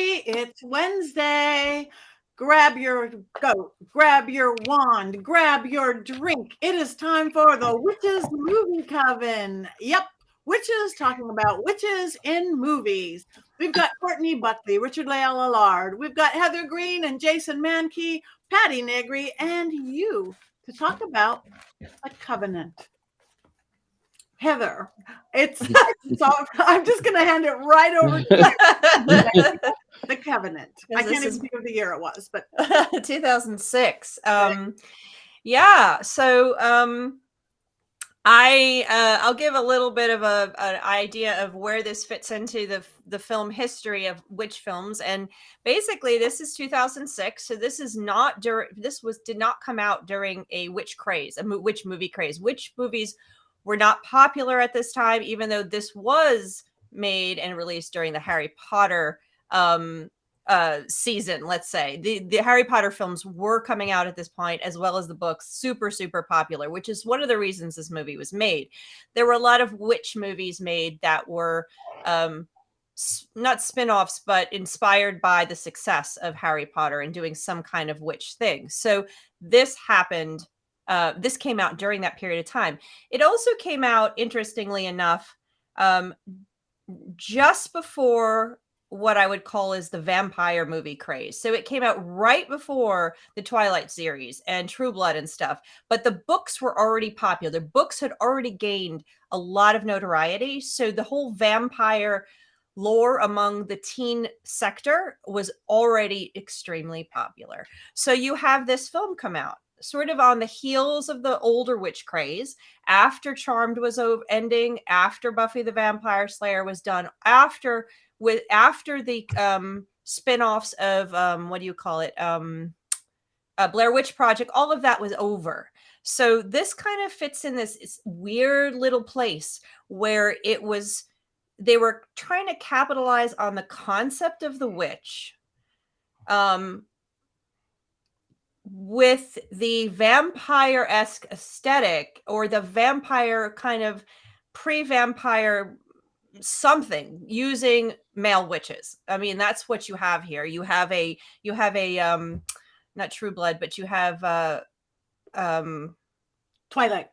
everybody. It's Wednesday. Grab your goat, grab your wand, grab your drink. It is time for the Witches Movie Coven. Yep, witches talking about witches in movies. We've got Courtney Buckley, Richard-Lael Lillard. We've got Heather Greene and Jason Mankey, Patti Negri, and you to talk about a covenant. Heather, I'm just going to hand it right over to you. The Covenant. I can't even think of the year it was, but 2006. Yeah. So I'll give a little bit of an idea of where this fits into the film history of witch films, and basically this is 2006. So this is not did not come out during a witch craze, a witch movie craze. Witch movies were not popular at this time, even though this was made and released during the Harry Potter season. Let's say the Harry Potter films were coming out at this point, as well as the books, super popular, which is one of the reasons this movie was made. There were a lot of witch movies made that were not spin-offs, but inspired by the success of Harry Potter and doing some kind of witch thing. So this happened. This came out during that period of time. It also came out, interestingly enough, just before what I would call is the vampire movie craze. So it came out right before the Twilight series and True Blood and stuff. But the books were already popular. The books had already gained a lot of notoriety. So the whole vampire lore among the teen sector was already extremely popular. So you have this film come out sort of on the heels of the older witch craze, after Charmed was ending, after Buffy the Vampire Slayer was done, after the spin-offs of what do you call it, Blair Witch Project, all of that was over. So this kind of fits in this weird little place where they were trying to capitalize on the concept of the witch, with the vampire-esque aesthetic, or the vampire kind of pre-vampire something, using male witches. I mean, that's what you have here. You have a not True Blood, but you have Twilight.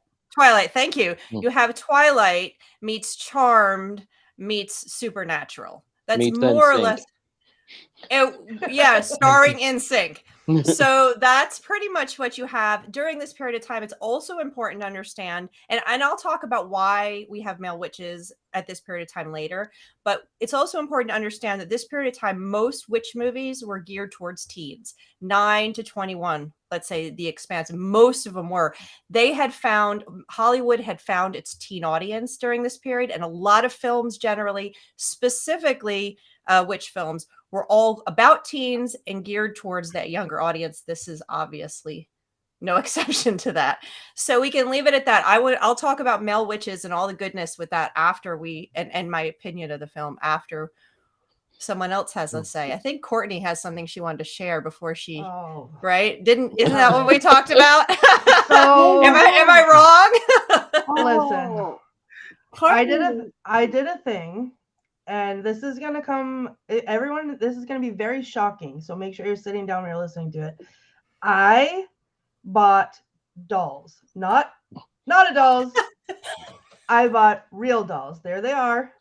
Thank you. You have Twilight meets Charmed meets Supernatural. That's meets more or less starring NSYNC. So that's pretty much what you have during this period of time. It's also important to understand, and I'll talk about why we have male witches at this period of time later, but it's also important to understand that this period of time, most witch movies were geared towards teens, 9 to 21, let's say The Expanse. Most of them were. Hollywood had found its teen audience during this period, and a lot of films generally, specifically witch films, were all about teens and geared towards that younger audience. This is obviously no exception to that. So we can leave it at that. I'll talk about male witches and all the goodness with that after and my opinion of the film after someone else has a say. I think Courtney has something she wanted to share before she, right? Isn't that what we talked about? So, am I wrong? Listen, I did a thing. And this is going to come, everyone, this is going to be very shocking. So make sure you're sitting down when you're listening to it. I bought dolls, not dolls. I bought real dolls. There they are.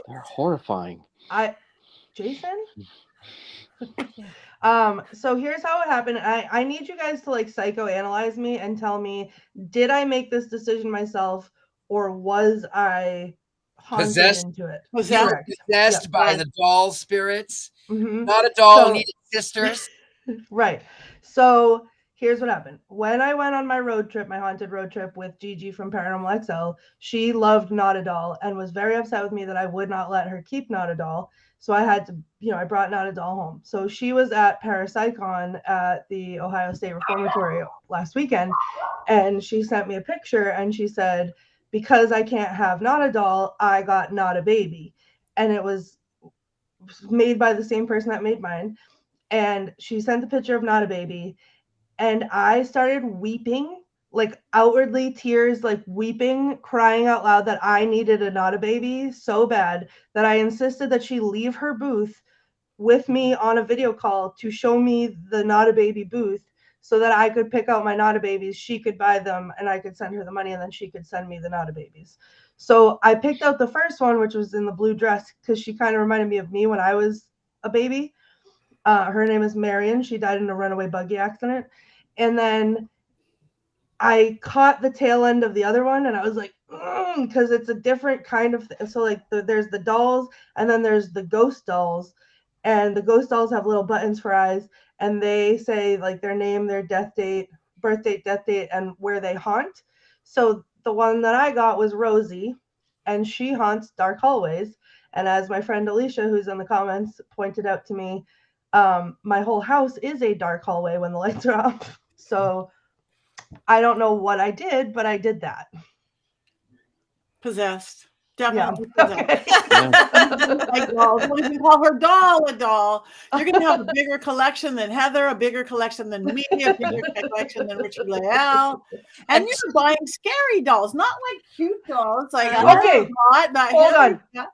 They're horrifying. Jason? So here's how it happened. I need you guys to psychoanalyze me and tell me, did I make this decision myself, or was I possessed into it? Possessed by the doll spirits. Mm-hmm. Not a doll needed sisters. Right. So here's what happened. When I went on my haunted road trip with Gigi from Paranormal XL, she loved Not a Doll and was very upset with me that I would not let her keep Not a Doll. So I had to, I brought Not a Doll home. So she was at Parapsychon at the Ohio State Reformatory last weekend, and she sent me a picture and she said, because I can't have Not a Doll, I got Not a Baby. And it was made by the same person that made mine. And she sent the picture of Not a Baby. And I started weeping, outwardly tears, weeping, crying out loud that I needed a Not a Baby so bad that I insisted that she leave her booth with me on a video call to show me the Not a Baby booth so that I could pick out my Not a Babies. She could buy them and I could send her the money, and then she could send me the Not a Babies. So I picked out the first one, which was in the blue dress, because she kind of reminded me of me when I was a baby. Her name is Marion. She died in a runaway buggy accident. And then I caught the tail end of the other one, and I was like, because it's a different kind of so like there's the dolls, and then there's the ghost dolls, and the ghost dolls have little buttons for eyes, and they say like their name, their death date, birth date, death date, and where they haunt. So the one that I got was Rosie, and she haunts dark hallways. And as my friend Alicia, who's in the comments, pointed out to me, my whole house is a dark hallway when the lights are off. So I don't know what I did, but I did that. Possessed. Definitely Okay. like dolls. What if you call her doll a doll? You're going to have a bigger collection than Heather, a bigger collection than me, a bigger collection than Richard-Lael. And you're buying scary dolls, not like cute dolls. Like, okay, hold on. Yeah.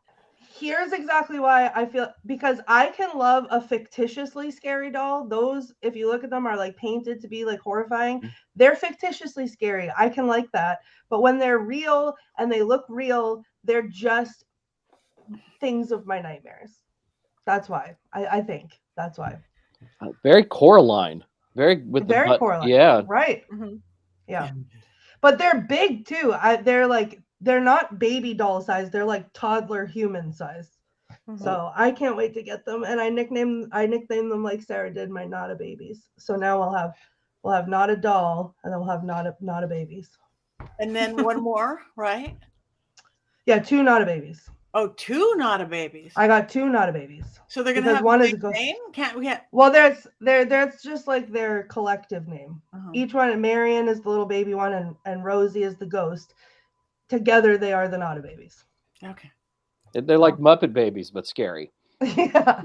Here's exactly why I feel, because I can love a fictitiously scary doll. Those, if you look at them, are like painted to be like horrifying. They're fictitiously scary. I can like that. But when they're real and they look real, they're just things of my nightmares. That's why. I think that's why. Very Coraline. Very Coraline. Yeah. Right. Mm-hmm. Yeah. But they're big too. They're not baby doll size. They're like toddler human size. Mm-hmm. So I can't wait to get them. And I nicknamed them like Sarah did my Not a Babies. So now we'll have Not a Doll, and then we'll have Not a Babies. And then one more, right? Yeah, 2 Not a Babies. Oh, 2 Not a Babies. I got 2 Not a Babies. So they're gonna have one is a name? Can't. Well, there's just like their collective name. Uh-huh. Each one, Marion is the little baby one, and Rosie is the ghost. Together, they are the Not a Babies. Okay. They're like Muppet Babies, but scary. Yeah.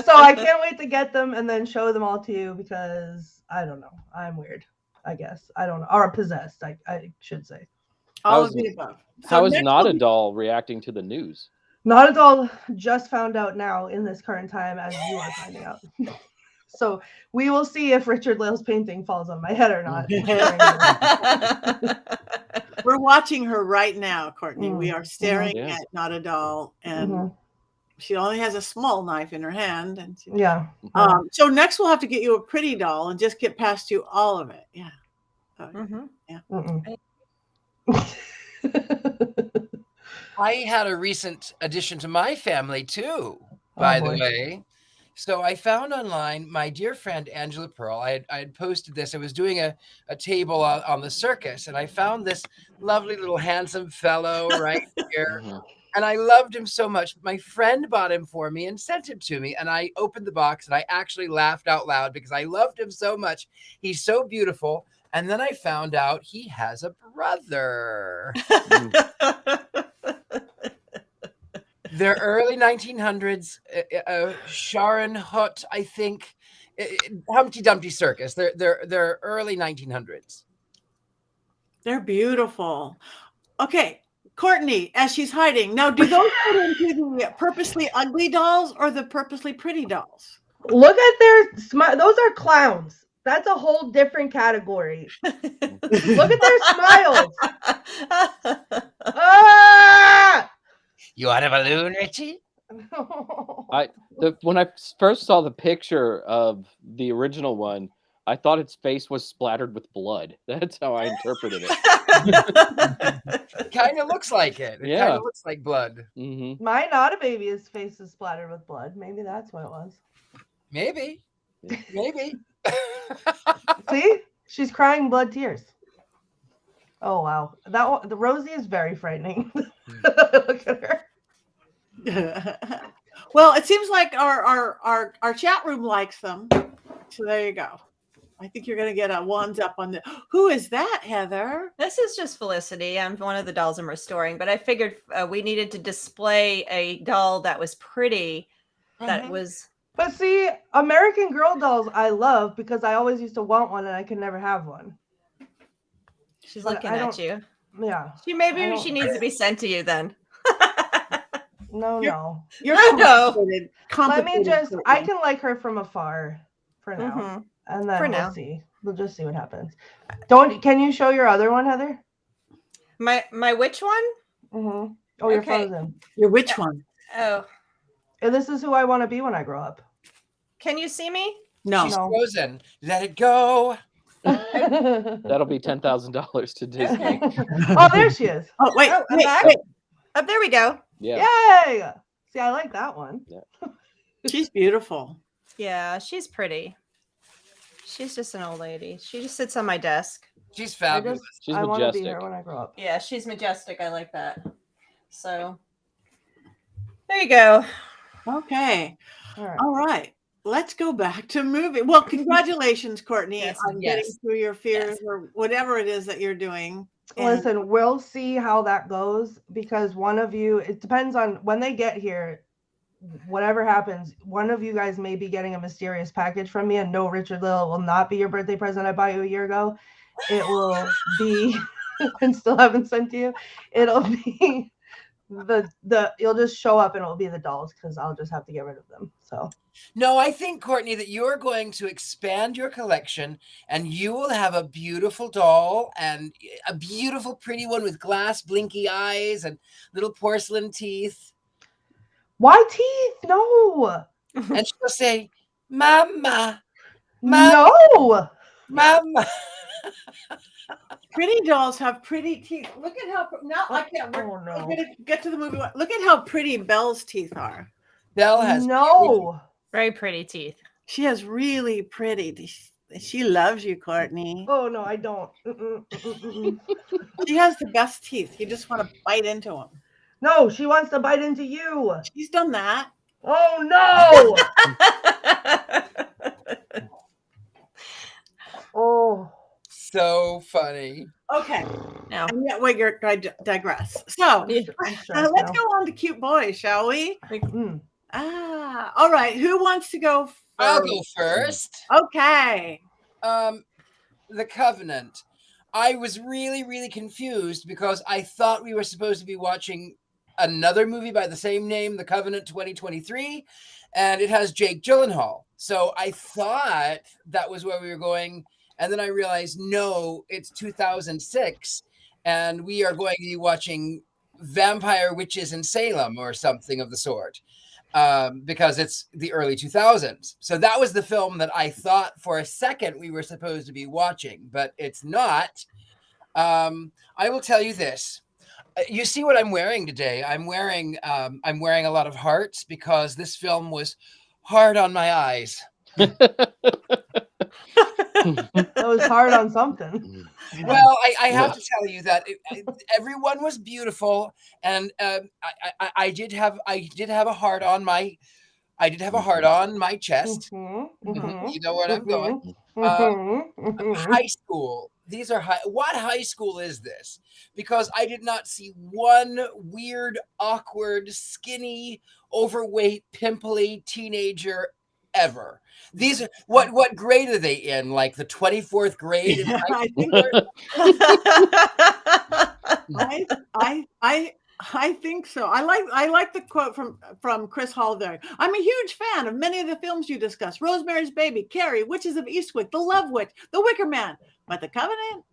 So I can't wait to get them and then show them all to you, because I don't know. I'm weird, I guess. I don't know. Or possessed, I should say. All of the above. How is Not a Doll reacting to the news? Not a Doll just found out now in this current time as you are finding out. So we will see if Richard-Lael's painting falls on my head or not. We're watching her right now, Courtney. We are staring at Not a Doll, and she only has a small knife in her hand. And so next we'll have to get you a pretty doll and just get past you all of it. Yeah. I had a recent addition to my family too, by the way. So I found online my dear friend Angela Pearl. I had posted this. I was doing a table on the circus, and I found this lovely little handsome fellow right here. And I loved him so much. My friend bought him for me and sent him to me. And I opened the box and I actually laughed out loud because I loved him so much. He's so beautiful. And then I found out he has a brother. They're early 1900s, Sharon Hutt, I think, Humpty Dumpty Circus. They're early 1900s. They're beautiful. Okay, Courtney, as she's hiding. Now, do those go into the purposely ugly dolls or the purposely pretty dolls? Look at their smile. Those are clowns. That's a whole different category. Look at their smiles. Ah! You want a balloon, Richie? When I first saw the picture of the original one, I thought its face was splattered with blood. That's how I interpreted it. Kind of looks like it. It kind of looks like blood. Mm-hmm. My Not a Baby's face is splattered with blood. Maybe that's what it was. Maybe. See? She's crying blood tears. Oh, wow. The Rosie is very frightening. Look at her. Well, it seems like our chat room likes them. So there you go. I think you're going to get a ones up on the. Who is that, Heather? This is just Felicity. I'm one of the dolls I'm restoring, but I figured we needed to display a doll that was pretty. That was. But see, American Girl dolls I love because I always used to want one and I could never have one. She's looking at you. Yeah. Maybe she needs to be sent to you then. No. You're No. complicated. Let me just, I Courtney. can like her from afar for now. Mhm. And then For we'll now. see. We'll just see what happens. Can you show your other one, Heather? My which one? Mm-hmm. Oh, you're Okay. frozen. You're which one? Oh, And this is who I want to be when I grow up. can you see me? No. She's frozen. Let it go. That'll be $10,000 to Disney. Oh, there she is. Oh, wait. Oh, I'm wait, back. wait. Oh, there we go. Yeah. Yay! See, I like that one. She's beautiful. Yeah, she's pretty. She's just an old lady. She just sits on my desk. She's fabulous. She's I want to be majestic. her when I grow up. Yeah, she's majestic. I like that. So there you go. Okay. All right. All right. Let's go back to movie. Well, congratulations, Courtney, Yes, on getting yes, through your fears or whatever it is that you're doing. And Listen, we'll see how that goes because one of you, it depends on when they get here, whatever happens, one of you guys may be getting a mysterious package from me, and no, Richard-Lael will not be your birthday present I bought you a year ago. It will be, and still haven't sent to you. It'll be the you'll just show up and it'll be the dolls because I'll just have to get rid of them. So No, I think, Courtney, that you're going to expand your collection and you will have a beautiful doll and a beautiful, pretty one with glass, blinky eyes and little porcelain teeth. why teeth? No. And she'll say, Mama, No. Mama. pretty dolls have pretty teeth. Look at how now I can't Oh, no. we're gonna get to the movie. Look at how pretty Belle's teeth are. Belle has No. Very pretty teeth. She has really pretty. She loves you, Courtney. Oh no, I don't. She has the best teeth. You just want to bite into them. No, she wants to bite into you. She's done that. Oh no. Oh. so funny. Okay. No. And yet, wait, I digress. So I'm let's stressed go now. on to cute boys, shall we? Mm. All right. Who wants to go first? I'll go first. Okay. The Covenant. I was really, really confused because I thought we were supposed to be watching another movie by the same name, The Covenant 2023, and it has Jake Gyllenhaal. So I thought that was where we were going. And then I realized, no, it's 2006, and we are going to be watching Vampire Witches in Salem or something of the sort. Because it's the early 2000s. So that was the film that I thought for a second we were supposed to be watching, but it's not. I will tell you this. You see what I'm wearing today? I'm wearing a lot of hearts because this film was hard on my eyes. That was hard on something. Well, I have to tell you that everyone was beautiful, and I did have a heart on my chest. You know where I'm going. High school. These are what high school is this? Because I did not see one weird, awkward, skinny, overweight, pimply teenager ever. These are what grade are they in? Like the 24th grade? In high I think so. I like the quote from Chris Hall there. I'm a huge fan of many of the films you discussed: Rosemary's Baby, Carrie, Witches of Eastwick, The Love Witch, The Wicker Man. But The Covenant,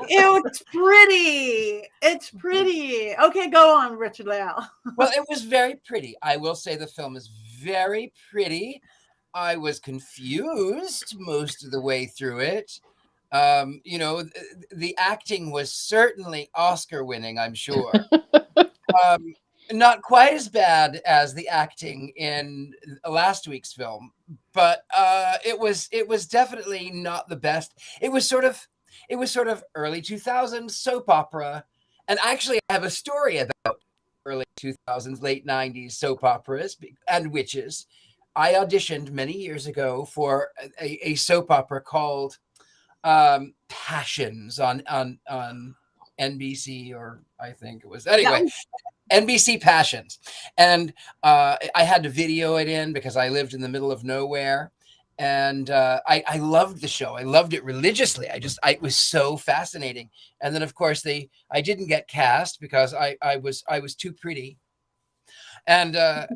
it's pretty. It's pretty. Okay, go on, Richard-Lael. Well, it was very pretty. I will say the film is very pretty. I was confused most of the way through it. The acting was certainly Oscar winning, I'm sure. Not quite as bad as the acting in last week's film, but it was definitely not the best. It was sort of early 2000s soap opera. And actually I have a story about early 2000s, late 90s soap operas and witches. I auditioned many years ago for a soap opera called Passions on NBC, or I think it was anyway. NBC Passions. And I had to video it in because I lived in the middle of nowhere. And I loved the show. I loved it religiously. It was so fascinating. And then, of course, I didn't get cast because I was too pretty. And I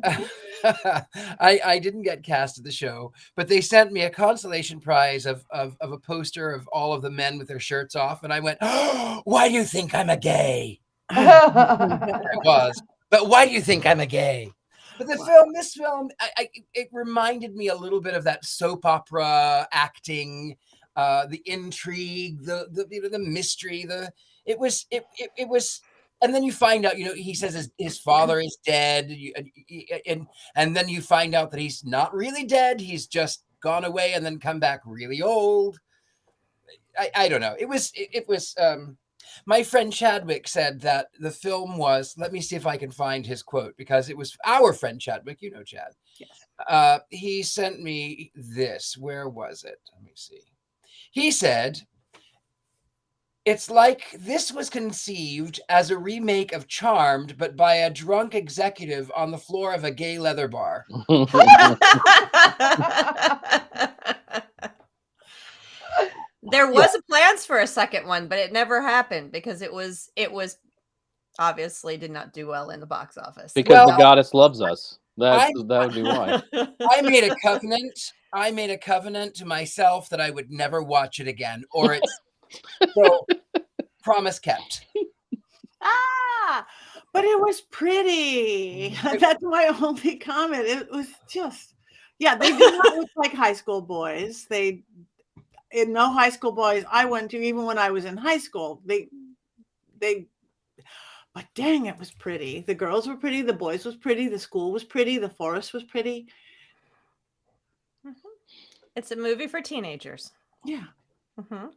didn't get cast at the show, but they sent me a consolation prize of a poster of all of the men with their shirts off. And I went, oh, why do you think I'm a gay? I was. But why do you think I'm a gay? But this film, it reminded me a little bit of that soap opera acting, the intrigue, the mystery, it was, and then you find out, he says his father is dead, and then you find out that he's not really dead. He's just gone away and then come back really old. I don't know. It was. My friend Chadwick said that the film was. Let me see if I can find his quote, because it was our friend Chadwick. You know Chad. Yes. He sent me this. Where was it? Let me see. He said, it's like this was conceived as a remake of Charmed, but by a drunk executive on the floor of a gay leather bar. There was plans for a second one, but it never happened because it was obviously did not do well in the box office. Because the goddess loves us. That would be why. I made a covenant. I made a covenant to myself that I would never watch it again, or it's so promise kept. But it was pretty. That's my only comment. It was just, they did not look like high school boys. No high school boys I went to, even when I was in high school, but dang, it was pretty. The girls were pretty, the boys was pretty, the school was pretty, the forest was pretty. It's a movie for teenagers. Yeah. Mm-hmm.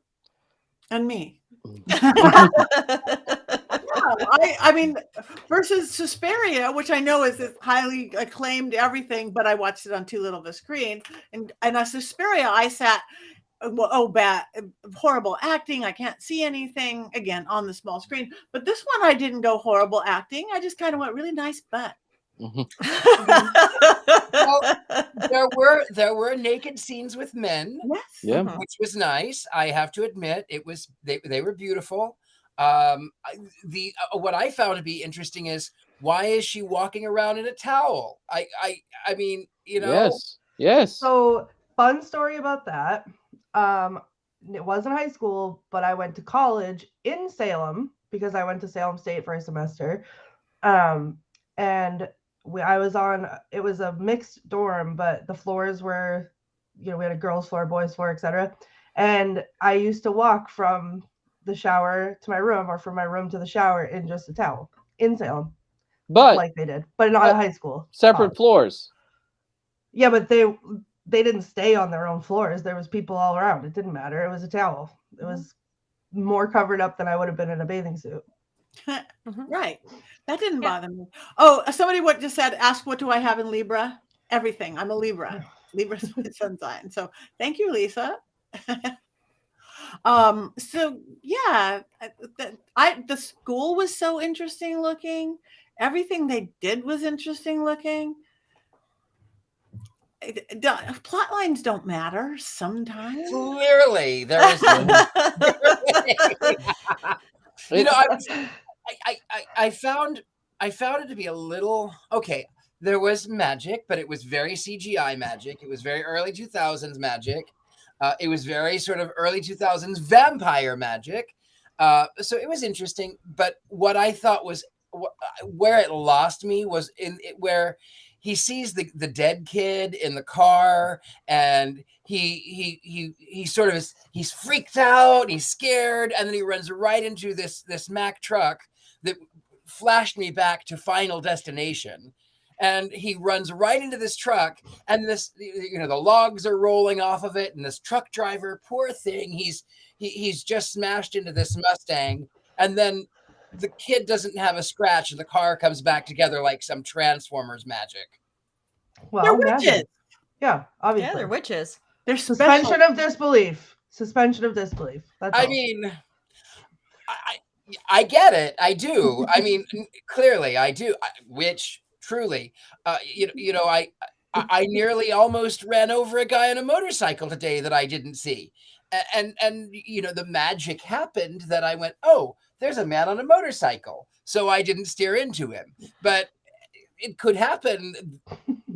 And me. I mean, versus Suspiria, which I know is this highly acclaimed everything, but I watched it on too little of a screen. And a Suspiria, I sat, bad, horrible acting. I can't see anything, again, on the small screen. But this one, I didn't go horrible acting. I just kind of went really nice butt. Well, there were naked scenes with men, yes, which was nice. I have to admit, they were beautiful. What I found to be interesting is, why is she walking around in a towel? I mean, Yes. So, fun story about that. It wasn't high school, but I went to college in Salem because I went to Salem State for a semester. And it was a mixed dorm, but the floors were, we had a girls' floor, boys' floor, etc. And I used to walk from the shower to my room, or from my room to the shower, in just a towel in Salem, like they did, but not at high school. Separate floors. Yeah, but they didn't stay on their own floors. There was people all around. It didn't matter. It was a towel. It was more covered up than I would have been in a bathing suit. Right. That didn't bother me. Oh, somebody just said, ask what do I have in Libra? Everything. I'm a Libra. Libra's my sun sign. So thank you, Lisa. So yeah, the school was so interesting looking. Everything they did was interesting looking. Plot lines don't matter sometimes. Clearly, there was. I found it to be a little okay. There was magic, but it was very CGI magic. It was very early 2000s magic. It was very sort of early 2000s vampire magic. So it was interesting. But what I thought was where it lost me was where he sees the dead kid in the car, and he sort of he's freaked out, he's scared, and then he runs right into this Mack truck that flashed me back to Final Destination. And he runs right into this truck, and the logs are rolling off of it, and this truck driver, poor thing, he's just smashed into this Mustang, and then the kid doesn't have a scratch, and the car comes back together like some Transformers magic. Well, they're witches. Magic. Yeah, obviously. Yeah, they're witches. They're suspension of disbelief. Suspension of disbelief. That's all. Mean, I get it. I do. I mean, clearly, I do. Which truly, I nearly almost ran over a guy on a motorcycle today that I didn't see. And the magic happened that I went, oh, there's a man on a motorcycle. So I didn't steer into him. But it could happen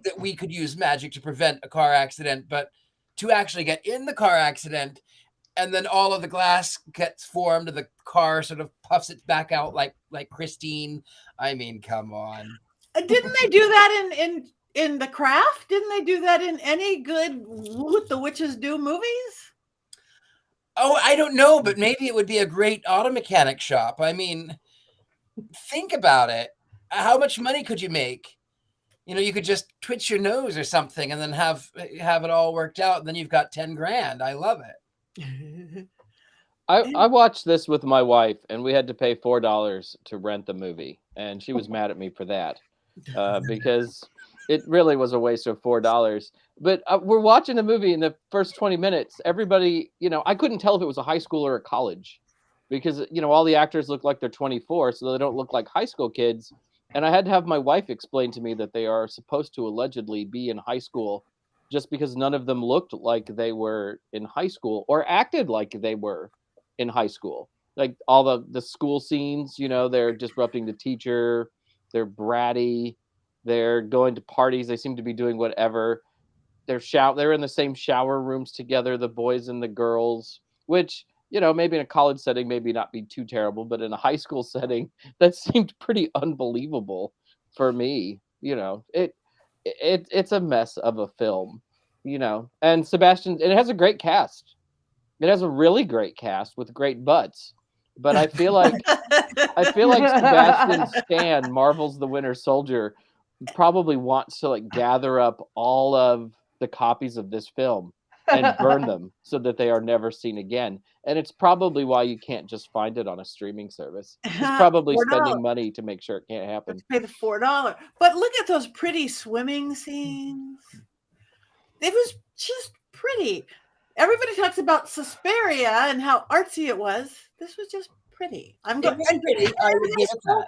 that we could use magic to prevent a car accident, but to actually get in the car accident and then all of the glass gets formed and the car sort of puffs it back out like Christine. I mean, come on. Didn't they do that in The Craft? Didn't they do that in any good What the Witches Do movies? Oh, I don't know, but maybe it would be a great auto mechanic shop. I mean, think about it. How much money could you make? You could just twitch your nose or something and then have it all worked out. And then you've got 10 grand. I love it. I watched this with my wife, and we had to pay $4 to rent the movie, and she was mad at me for that because it really was a waste of $4. But we're watching the movie in the first 20 minutes. Everybody, I couldn't tell if it was a high school or a college because, all the actors look like they're 24, so they don't look like high school kids. And I had to have my wife explain to me that they are supposed to allegedly be in high school just because none of them looked like they were in high school or acted like they were in high school. Like all the school scenes, they're disrupting the teacher, they're bratty, they're going to parties, they seem to be doing whatever. They're in the same shower rooms together, the boys and the girls, which, maybe in a college setting, maybe not be too terrible, but in a high school setting, that seemed pretty unbelievable for me. It's a mess of a film, and Sebastian, it has a great cast. It has a really great cast with great butts, but I feel like Sebastian Stan, Marvel's The Winter Soldier, probably wants to gather up all of the copies of this film and burn them so that they are never seen again. And it's probably why you can't just find it on a streaming service. He's probably spending money to make sure it can't happen. Let's pay the $4. But look at those pretty swimming scenes. It was just pretty. Everybody talks about Suspiria and how artsy it was. This was just pretty. I would give it that.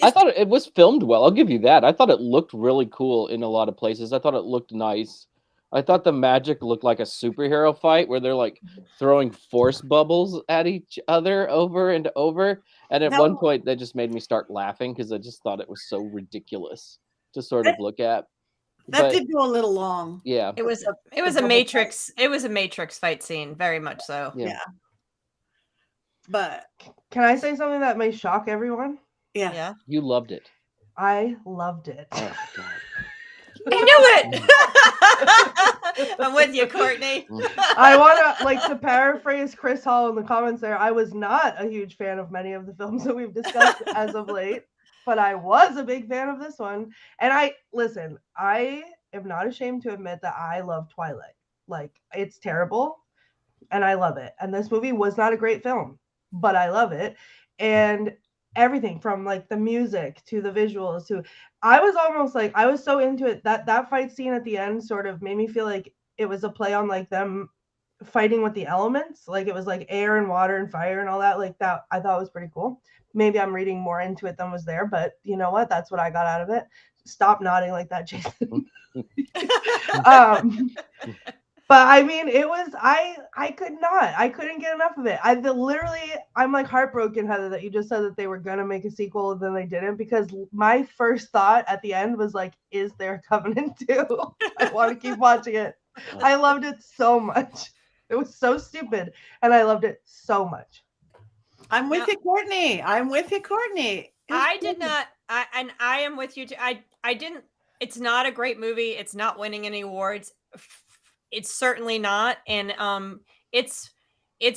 I thought it was filmed well. I'll give you that. I thought it looked really cool in a lot of places. I thought it looked nice. I thought the magic looked like a superhero fight where they're throwing force bubbles at each other over and over. And at one point, that just made me start laughing because I just thought it was so ridiculous to sort of look at. That did go a little long. Yeah. It was a Matrix. It was a Matrix fight scene, very much so. Yeah. But can I say something that may shock everyone? Yeah. You loved it. I loved it. Oh, God. I knew it. I'm with you, Courtney. I want to paraphrase Chris Hall in the comments there. I was not a huge fan of many of the films that we've discussed as of late, but I was a big fan of this one. And I am not ashamed to admit that I love Twilight. It's terrible and I love it. And this movie was not a great film, but I love it. And everything from the music to the visuals to I was almost I was so into it that fight scene at the end sort of made me feel like it was a play on them fighting with the elements. It was air and water and fire and all that. That I thought was pretty cool. Maybe I'm reading more into it than was there, but you know what? That's what I got out of it. Stop nodding like that, Jason. But I mean, it was, I couldn't get enough of it. I'm heartbroken, Heather, that you just said that they were going to make a sequel and then they didn't, because my first thought at the end was is there a Covenant 2? I want to keep watching it. I loved it so much. It was so stupid and I loved it so much. I'm with you, Courtney. I did not. I am with you too. I didn't, it's not a great movie. It's not winning any awards. It's certainly not. And it's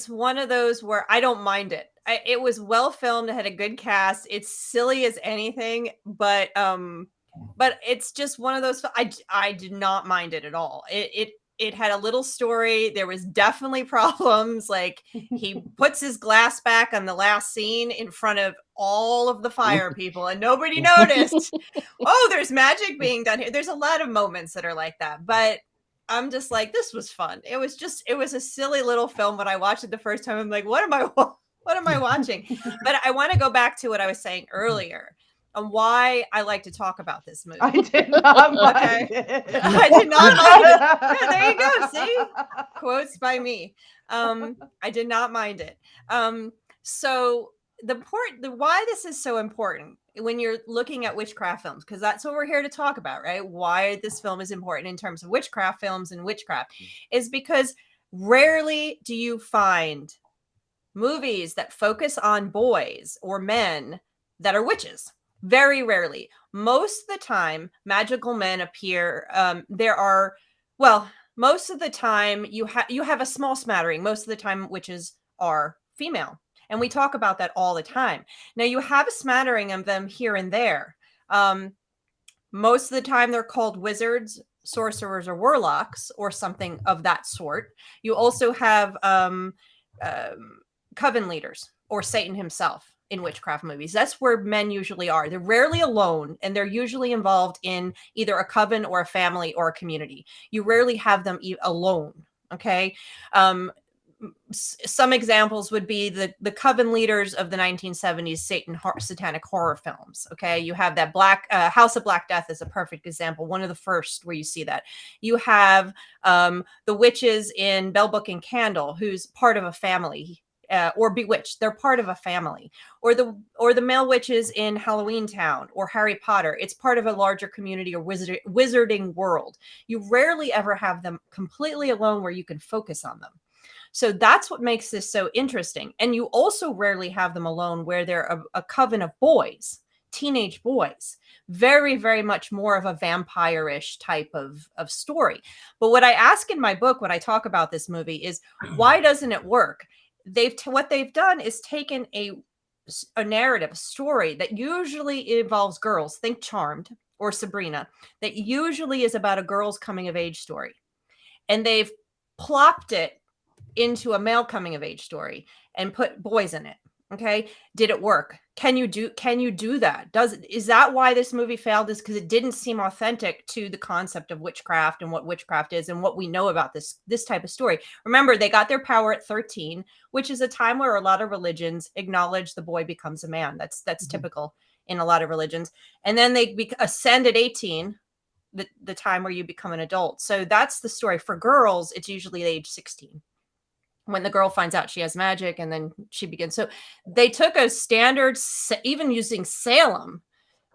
one of those where I don't mind it. It was well filmed. It had a good cast. It's silly as anything, but it's just one of those. I did not mind it at all. It had a little story. There was definitely problems. He puts his glass back on the last scene in front of all of the fire people and nobody noticed. Oh, there's magic being done here. There's a lot of moments that are like that, but I'm just this was fun. It was a silly little film. When I watched it the first time, I'm what am I watching? But I want to go back to what I was saying earlier. on why I like to talk about this movie. I did not mind Okay. it. I did not mind it. Yeah, there you go. See? Quotes by me. I did not mind it. So why this is so important when you're looking at witchcraft films, because that's what we're here to talk about, right? Why this film is important in terms of witchcraft films and witchcraft is because rarely do you find movies that focus on boys or men that are witches. Very rarely. Most of the time, magical men appear. Most of the time you have a small smattering. Most of the time, witches are female. And we talk about that all the time. Now, you have a smattering of them here and there. Most of the time, they're called wizards, sorcerers, or warlocks, or something of that sort. You also have coven leaders or Satan himself in witchcraft movies. That's where men usually are. They're rarely alone, and they're usually involved in either a coven or a family or a community. You rarely have them alone. Okay. Some examples would be the coven leaders of the 1970s satanic horror films. Okay, you have that House of Black Death is a perfect example, one of the first where you see that. You have the witches in Bell Book and Candle, who's part of a family, or Bewitched, they're part of a family, or the male witches in Halloween Town or Harry Potter. It's part of a larger community or wizarding world. You rarely ever have them completely alone where you can focus on them. So that's what makes this so interesting. And you also rarely have them alone where they're a coven of boys, teenage boys, very, very much more of a vampire-ish type of story. But what I ask in my book when I talk about this movie is, why doesn't it work? What they've done is taken a narrative, a story that usually involves girls, think Charmed or Sabrina, that usually is about a girl's coming of age story. And they've plopped it into a male coming of age story and put boys in it. Okay. Did it work? Can you do that? Is that why this movie failed? Is because it didn't seem authentic to the concept of witchcraft and what witchcraft is and what we know about this type of story. Remember, they got their power at 13, which is a time where a lot of religions acknowledge the boy becomes a man. That's typical in a lot of religions. And then they ascend at 18, the time where you become an adult. So that's the story. For girls, it's usually age 16. When the girl finds out she has magic, and then she begins. So they took a standard, even using Salem,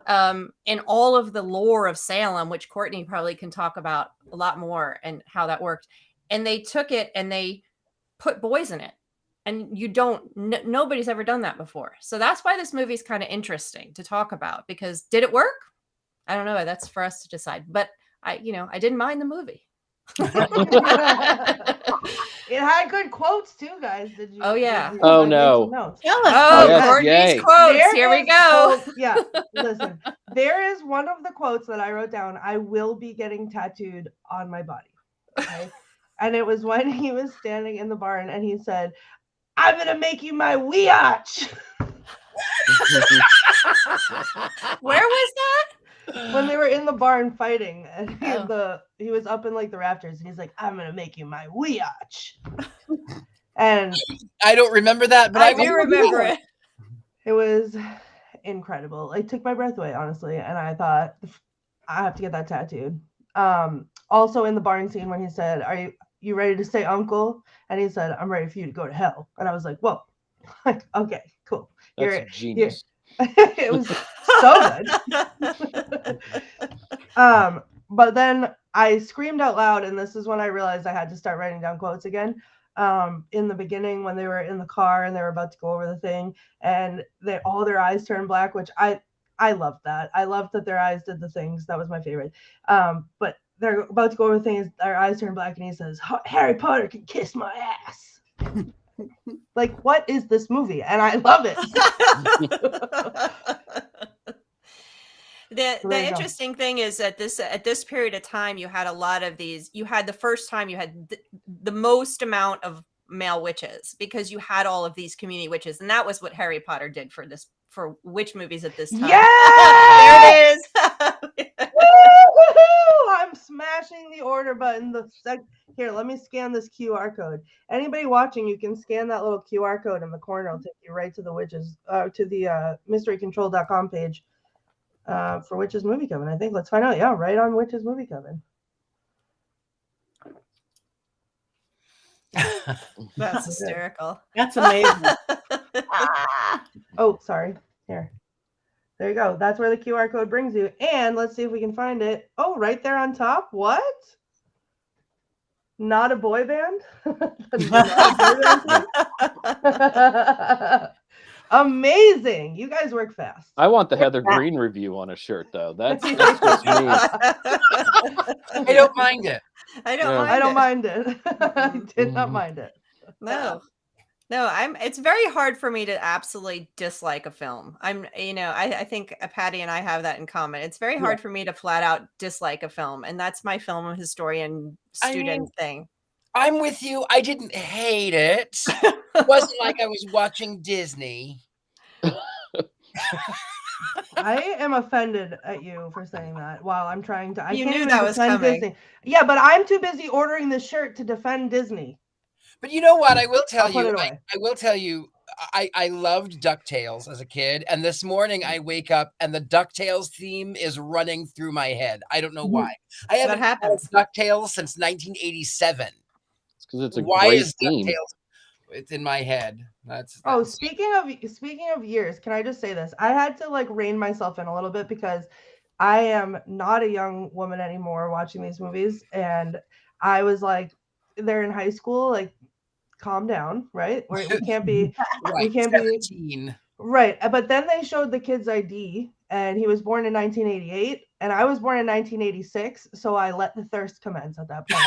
and all of the lore of Salem, which Courtney probably can talk about a lot more and how that worked. And they took it and they put boys in it. And nobody's ever done that before. So that's why this movie is kind of interesting to talk about, because did it work? I don't know. That's for us to decide. But I didn't mind the movie. It had good quotes too, guys. Did you? Oh yeah. Oh no. Tell us. Oh, yes, Courtney's yay. quotes. Here we go. Yeah, listen. There is one of the quotes that I wrote down. I will be getting tattooed on my body. Okay, and it was when he was standing in the barn and he said, "I'm gonna make you my weeach." Where was that? When they were in the barn fighting, and he was up in like the rafters, and he's like, "I'm gonna make you my weeach." And I don't remember that, but I do remember it. It was incredible. It took my breath away, honestly. And I thought, I have to get that tattooed. Also in the barn scene when he said, "Are you ready to say uncle?" And he said, "I'm ready for you to go to hell." And I was like, whoa. Okay, cool. That's genius. It was so good. But then I screamed out loud, and this is when I realized I had to start writing down quotes again. In the beginning, when they were in the car and they were about to go over the thing, and all their eyes turned black, which I loved that. I loved that their eyes did the things. That was my favorite. But they're about to go over the things, their eyes turn black, and he says, "Harry Potter can kiss my ass." Like, what is this movie? And I love it. The interesting thing is that at this period of time, you had a lot of these. You had the first time you had the most amount of male witches, because you had all of these community witches, and that was what Harry Potter did for witch movies at this time. Yeah, there it is. Woo-hoo! I'm smashing the order button. Here, let me scan this QR code. Anybody watching, you can scan that little QR code in the corner. It'll take you right to the witches, to the mysterycontrol.com page. for Witches Movie Coven. I think. Let's find out. Yeah, right on Witches Movie Coven. That's hysterical. That's amazing. Ah! Oh, sorry. Here. There you go. That's where the QR code brings you. And let's see if we can find it. Oh, right there on top. What? Not a boy band? Amazing. You guys work fast. I want the Heather Greene review on a shirt, though. That's just me. I don't mind it. I don't Yeah. mind I don't it. mind it. I did not mind it. No. It's very hard for me to absolutely dislike a film. I think Patti and I have that in common. It's very hard for me to flat out dislike a film. And that's my film historian student thing. I'm with you. I didn't hate it. It wasn't like I was watching Disney. I am offended at you for saying that while I'm trying to. You can't knew even that was defend coming. Disney. Yeah, but I'm too busy ordering this shirt to defend Disney. But you know what? I will tell I'll put you. it away. I will tell you. I loved DuckTales as a kid, and this morning I wake up and the DuckTales theme is running through my head. I don't know why. I haven't had DuckTales since 1987. It's because it's a Why great is theme. DuckTales? It's in my head. That's Speaking of years, can I just say this? I had to like rein myself in a little bit because I am not a young woman anymore watching these movies, and I was like, they're in high school, like, calm down, right? We can't be, right, we can't 17. be right. But then they showed the kid's ID, and he was born in 1988, and I was born in 1986, so I let the thirst commence at that point.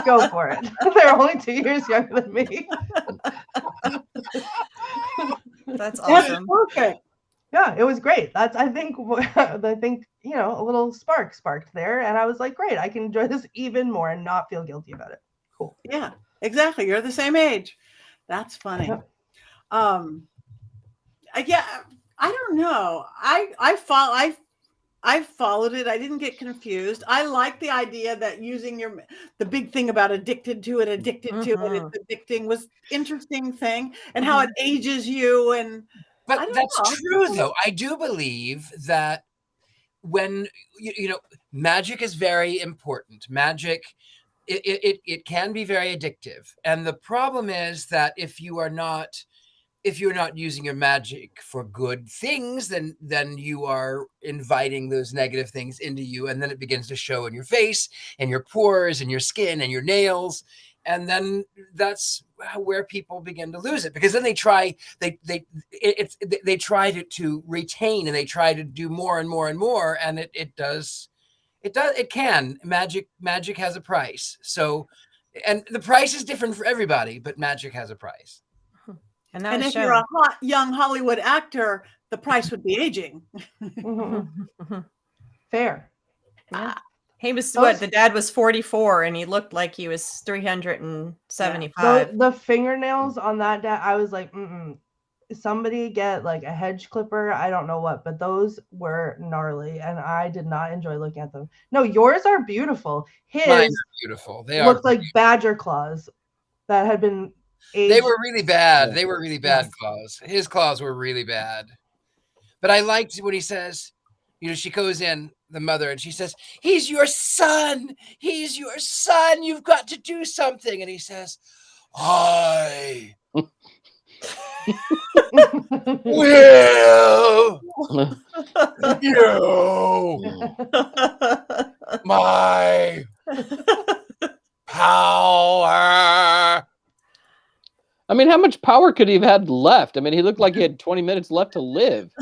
Go for it. They're only 2 years younger than me. That's awesome. Perfect. Yeah, it was great. I think a little spark sparked there, and I was like, great, I can enjoy this even more and not feel guilty about it. Cool. Yeah, exactly. You're the same age. That's funny. Yep. Yeah, I don't know. I followed it. I didn't get confused. I like the idea that using the big thing about addicted to it, it's addicting was interesting thing, and how it ages you. But that's true, though. I do believe that when magic is very important. Magic, it can be very addictive, and the problem is that if you're not using your magic for good things, then you are inviting those negative things into you, and then it begins to show in your face and your pores and your skin and your nails, and then that's where people begin to lose it, because then they try to retain, and they try to do more and more and more, and it can. Magic has a price. So, and the price is different for everybody, but magic has a price. And if you're a hot young Hollywood actor, the price would be aging. Fair. Yeah. He was the dad was 44 and he looked like he was 375. The fingernails on that dad, I was like, somebody get like a hedge clipper. I don't know what, but those were gnarly and I did not enjoy looking at them. No, yours are beautiful. His Mine are beautiful. They looked like badger claws that had been aged. They were really bad. They were really bad claws. His claws were really bad. But I liked when he says, she goes in, the mother, and she says, he's your son. He's your son. You've got to do something. And he says, I will you my power. I mean, how much power could he have had left? I mean, he looked like he had 20 minutes left to live,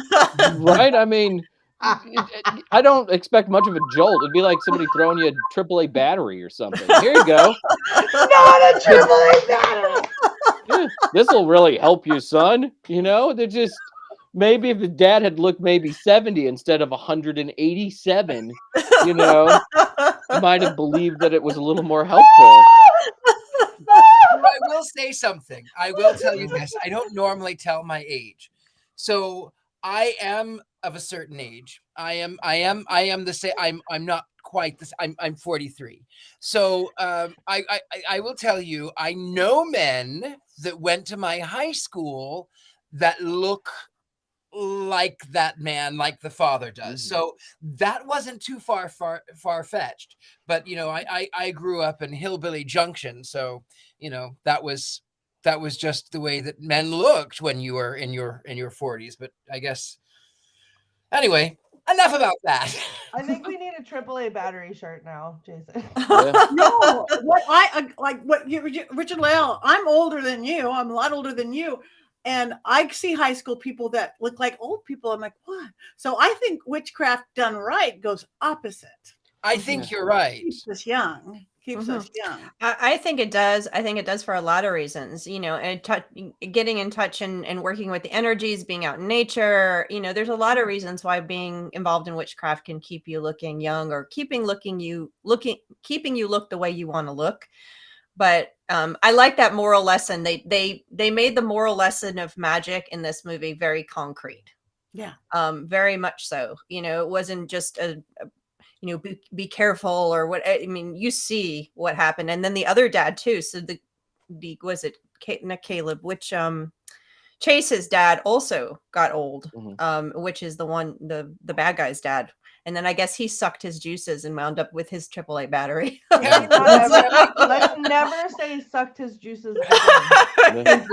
right? I mean, I don't expect much of a jolt. It'd be like somebody throwing you a AAA battery or something. Here you go. Not a AAA battery. Yeah, this will really help you, son. They're just, maybe if the dad had looked maybe 70 instead of 187, you might have believed that it was a little more helpful. I will say something. I will tell you this. I don't normally tell my age. So I am of a certain age. I am the same. I'm not quite this. I'm 43. So I will tell you, I know men that went to my high school that look like that man, like the father does. So that wasn't too far-fetched. But I grew up in Hillbilly Junction, so that was just the way that men looked when you were in your 40s. But I guess anyway, enough about that. I think we need a AAA battery shirt now, Jason. No, Richard-Lael, I'm older than you. I'm a lot older than you. And I see high school people that look like old people. I'm like, what? So I think witchcraft done right goes opposite. I think you're right. Keeps us young. Keeps us young. I think it does. I think it does for a lot of reasons, and getting in touch and working with the energies, being out in nature. There's a lot of reasons why being involved in witchcraft can keep you looking young, or keeping you look the way you want to look. But I like that moral lesson. They made the moral lesson of magic in this movie very concrete. Yeah. Very much so. It wasn't just a be careful or what. I mean, you see what happened. And then the other dad too. So was it not Caleb, which Chase's dad also got old, which is the bad guy's dad. And then I guess he sucked his juices and wound up with his AAA battery. Let's never say sucked his juices again.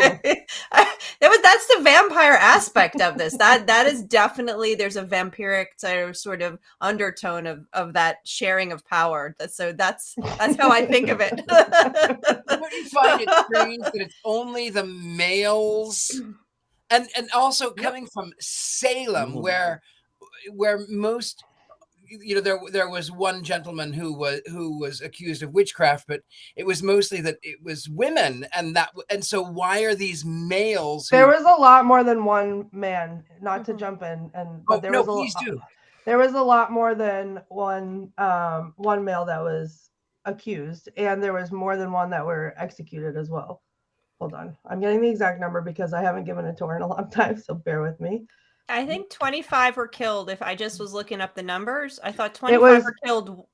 That's the vampire aspect of this. That is definitely, there's a vampiric sort of undertone of that sharing of power. So that's how I think of it. Don't you find it strange that it's only the males, and also coming from Salem, where most, there was one gentleman who was accused of witchcraft, but it was mostly that it was women, and so why are these males? There was a lot more than one man. Not to jump in, but there was a lot more than one male that was accused, and there was more than one that were executed as well. Hold on, I'm getting the exact number because I haven't given a tour in a long time, so bear with me. I think 25 were killed. If I just was looking up the numbers, I thought 25 were killed.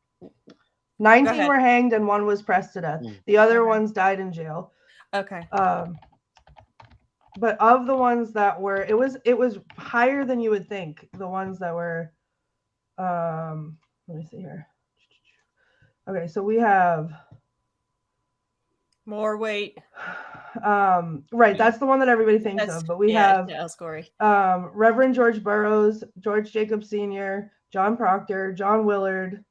19 were hanged and one was pressed to death. The other ones died in jail. Okay. But of the ones that were, it was higher than you would think. The ones that were, let me see here. Okay, so we have more weight. Right, that's the one that everybody thinks of, but we have Reverend George Burroughs, George Jacob Sr., John Proctor, John Willard,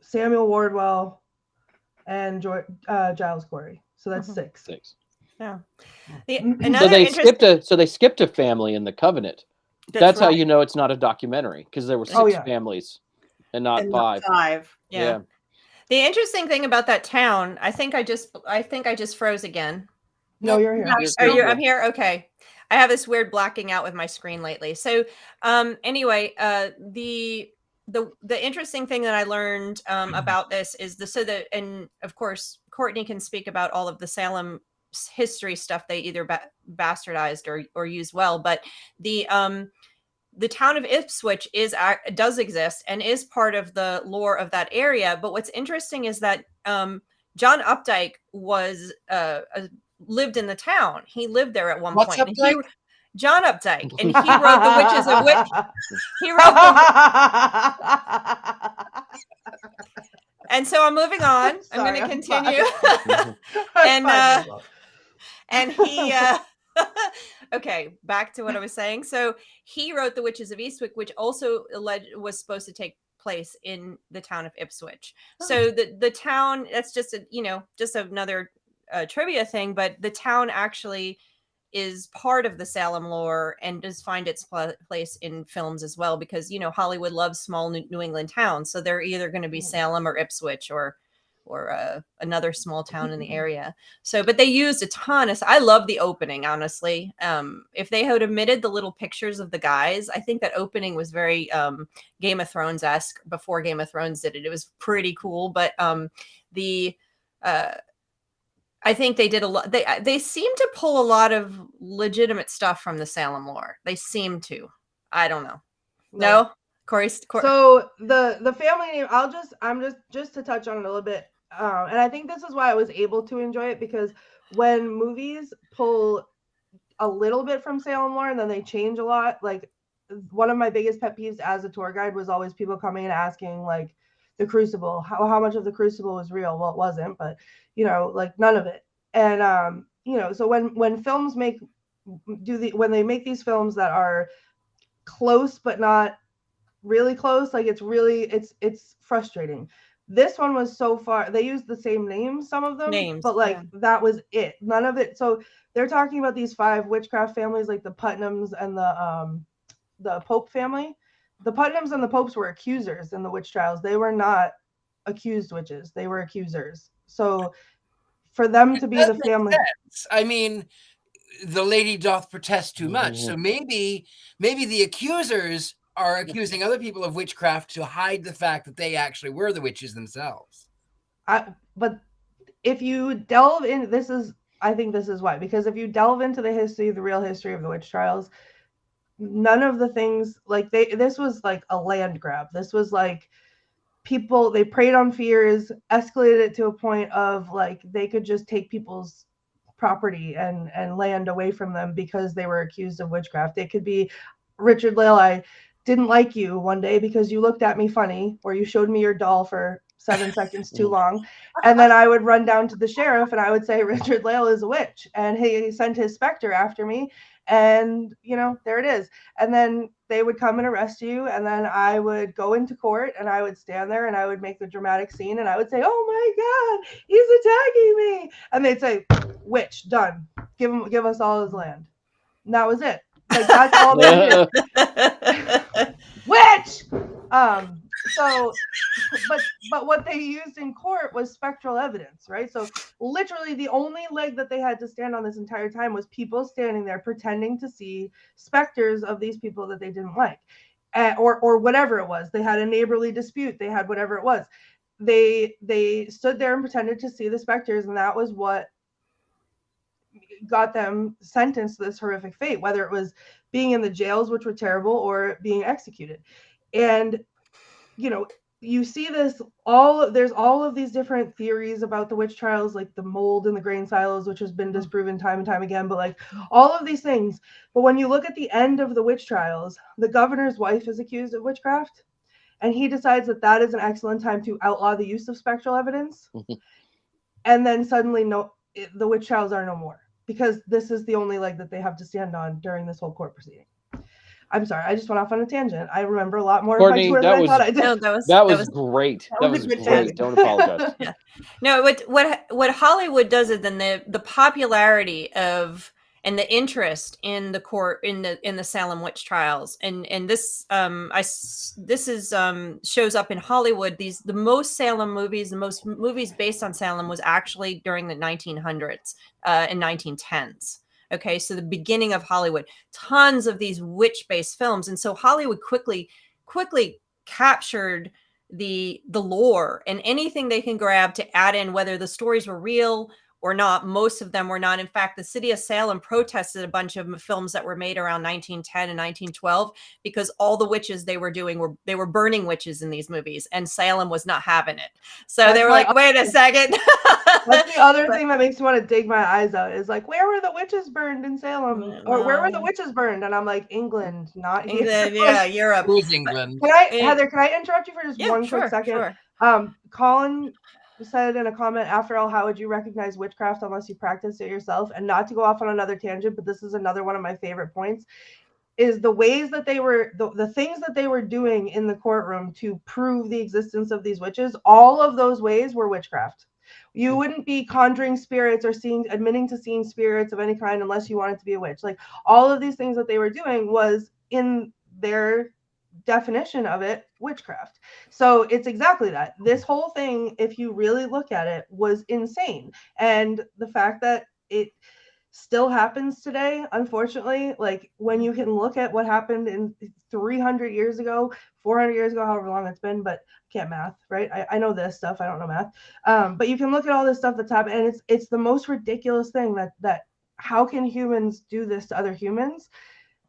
Samuel Wardwell, and Giles Corey. So that's six. Yeah. So they skipped a family in the Covenant. That's how you know it's not a documentary, because there were six families and not five. Yeah. The interesting thing about that town, I think I just froze again. No, you're here. I'm here. Okay. I have this weird blacking out with my screen lately. So, anyway, the interesting thing that I learned about this is and of course, Courtney can speak about all of the Salem history stuff they either bastardized or used well, but the town of Ipswich does exist and is part of the lore of that area. But what's interesting is that John Updike was lived in the town. He lived there at one point. John Updike, and he wrote The Witches of Witch. He wrote and so I'm moving on. I'm going to continue. And he okay, back to what I was saying. So he wrote The Witches of Eastwick, which also was supposed to take place in the town of Ipswich. So the town, that's just just another trivia thing, but the town actually is part of the Salem lore and does find its place in films as well, because Hollywood loves small New England towns, so they're either going to be Salem or Ipswich or another small town in the area. So, but they used a ton of. I love the opening, honestly. If they had omitted the little pictures of the guys, I think that opening was very Game of Thrones-esque before Game of Thrones did it. It was pretty cool, but I think they did a lot. They seem to pull a lot of legitimate stuff from the Salem lore. They seem to. I don't know. No, Corey. So the family name, I'm just to touch on it a little bit. And I think this is why I was able to enjoy it, because when movies pull a little bit from Salem lore and then they change a lot, like one of my biggest pet peeves as a tour guide was always people coming and asking like the Crucible, how much of the Crucible was real? Well, it wasn't, but you know, like none of it. And you know, so when films when they make these films that are close but not really close, like it's frustrating. This one was so far, they used the same names, some of them, but like that was it. None of it. So they're talking about these 5 witchcraft families, like the Putnams and the Pope family. The Putnams and the Popes were accusers in the witch trials. They were not accused witches. They were accusers. So for them to be the family, I mean, the lady doth protest too much. So maybe the accusers are accusing other people of witchcraft to hide the fact that they actually were the witches themselves. But if you delve in, I think this is why, because if you delve into the real history of the witch trials, none of the things, like this was like a land grab. This was like people, they preyed on fears, escalated it to a point of like they could just take people's property and land away from them because they were accused of witchcraft. It could be, Richard-Lael, I didn't like you one day because you looked at me funny, or you showed me your doll for 7 seconds too long. And then I would run down to the sheriff and I would say, Richard-Lael is a witch, and he sent his specter after me. And, you know, there it is. And then they would come and arrest you. And then I would go into court and I would stand there and I would make the dramatic scene and I would say, oh my God, he's attacking me. And they'd say, witch, done. Give us all his land. And that was it. Like, that's all they did. Witch! So, but what they used in court was spectral evidence, right? So literally the only leg that they had to stand on this entire time was people standing there pretending to see specters of these people that they didn't like, or whatever it was. They had a neighborly dispute. They had whatever it was. They stood there and pretended to see the specters, and that was what got them sentenced to this horrific fate, whether it was being in the jails, which were terrible, or being executed. And you know, you see this there's all of these different theories about the witch trials, like the mold in the grain silos, which has been disproven time and time again, but like all of these things. But when you look at the end of the witch trials, the governor's wife is accused of witchcraft, and he decides that that is an excellent time to outlaw the use of spectral evidence. And then suddenly the witch trials are no more, because this is the only leg that they have to stand on during this whole court proceeding. I'm sorry, I just went off on a tangent. I remember a lot more of my tour than I thought I did. No, that was great. That was great. Don't apologize. Yeah. No, what Hollywood does is then the popularity of and the interest in the court in the Salem witch trials, and this shows up in Hollywood. The most Salem movies, the most movies based on Salem was actually during the 1900s and 1910s. Okay, so the beginning of Hollywood, tons of these witch-based films, and so Hollywood quickly captured the lore and anything they can grab to add in, whether the stories were real or not. Most of them were not. In fact, the city of Salem protested a bunch of films that were made around 1910 and 1912 because all the witches they were doing they were burning witches in these movies, and Salem was not having it. So they were like, wait a second. That's the other thing that makes me want to dig my eyes out is like, where were the witches burned in Salem? Or where were the witches burned? And I'm like, England, not here. England, yeah, Europe. Who's England? Heather, can I interrupt you for just one quick second? Sure. Colin said in a comment, after all, how would you recognize witchcraft unless you practice it yourself? And not to go off on another tangent, but this is another one of my favorite points, is the ways that they were, the things that they were doing in the courtroom to prove the existence of these witches, all of those ways were witchcraft. You wouldn't be conjuring spirits or admitting to seeing spirits of any kind unless you wanted to be a witch. Like, all of these things that they were doing was, in their definition of it, witchcraft. So it's exactly that. This whole thing, if you really look at it, was insane. And the fact that it still happens today, unfortunately, like when you can look at what happened in 300 years ago, 400 years ago, however long it's been, but I can't math, right? I know this stuff, I don't know math. But you can look at all this stuff that's happened, and it's the most ridiculous thing that how can humans do this to other humans?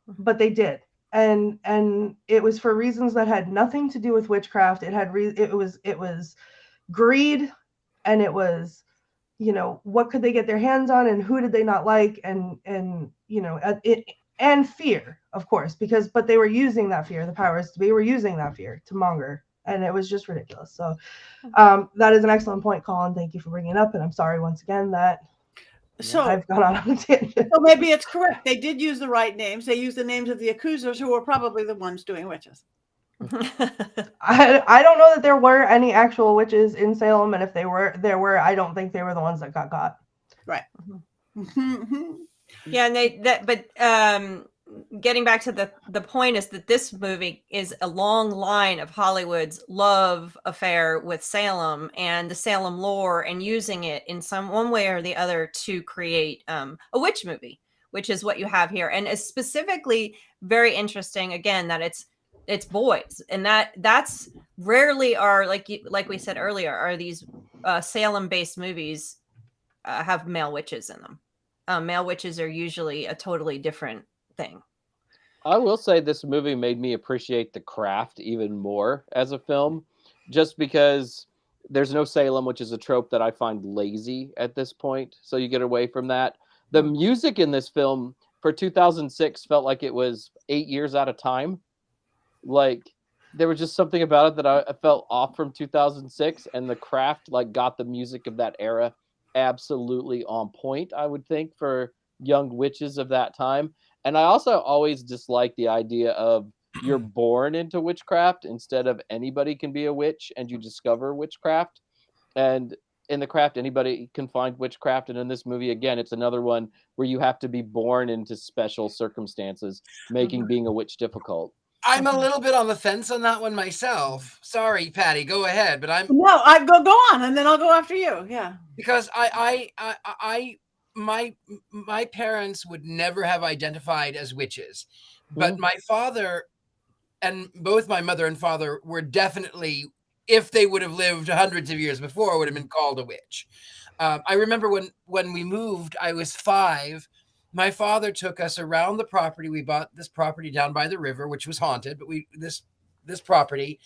But they did. And it was for reasons that had nothing to do with witchcraft. It was greed, and it was, you know, what could they get their hands on and who did they not like, and you know, and fear, of course, but they were using that fear, the powers to be were using that fear to monger, and it was just ridiculous. So that is an excellent point, Colin. Thank you for bringing it up, and I'm sorry once again that I've gone on a tangent. So maybe it's correct. They did use the right names. They used the names of the accusers, who were probably the ones doing witches. I don't know that there were any actual witches in Salem, and if there were, I don't think they were the ones that got caught. Right. Yeah, and getting back to the point is that this movie is a long line of Hollywood's love affair with Salem and the Salem lore, and using it in one way or the other to create a witch movie, which is what you have here. And it's specifically very interesting, again, that it's boys, and that's rarely are, like we said earlier, are these Salem based movies have male witches in them. Male witches are usually a totally different thing. I will say this movie made me appreciate the craft even more as a film, just because there's no Salem, which is a trope that I find lazy at this point. So you get away from that. The music in this film for 2006 felt like it was 8 years out of time. Like there was just something about it that I felt off from 2006, and the craft like got the music of that era absolutely on point, I would think, for young witches of that time. And I also always disliked the idea of you're born into witchcraft instead of anybody can be a witch and you discover witchcraft. And in the craft, anybody can find witchcraft. And in this movie, again, it's another one where you have to be born into special circumstances, making being a witch difficult. I'm a little bit on the fence on that one myself. Sorry, Patty, go ahead. But I go on, and then I'll go after you. Yeah, because my parents would never have identified as witches, but my father and both my mother and father were definitely, if they would have lived hundreds of years before, would have been called a witch. I remember when we moved, I was 5. My father took us around the property. We bought this property down by the river, which was haunted, but this property,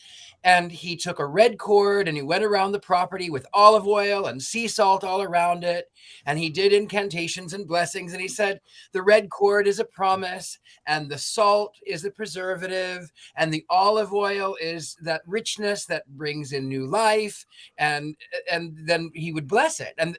and he took a red cord and he went around the property with olive oil and sea salt all around it, and he did incantations and blessings, and he said the red cord is a promise and the salt is the preservative and the olive oil is that richness that brings in new life, and then he would bless it. And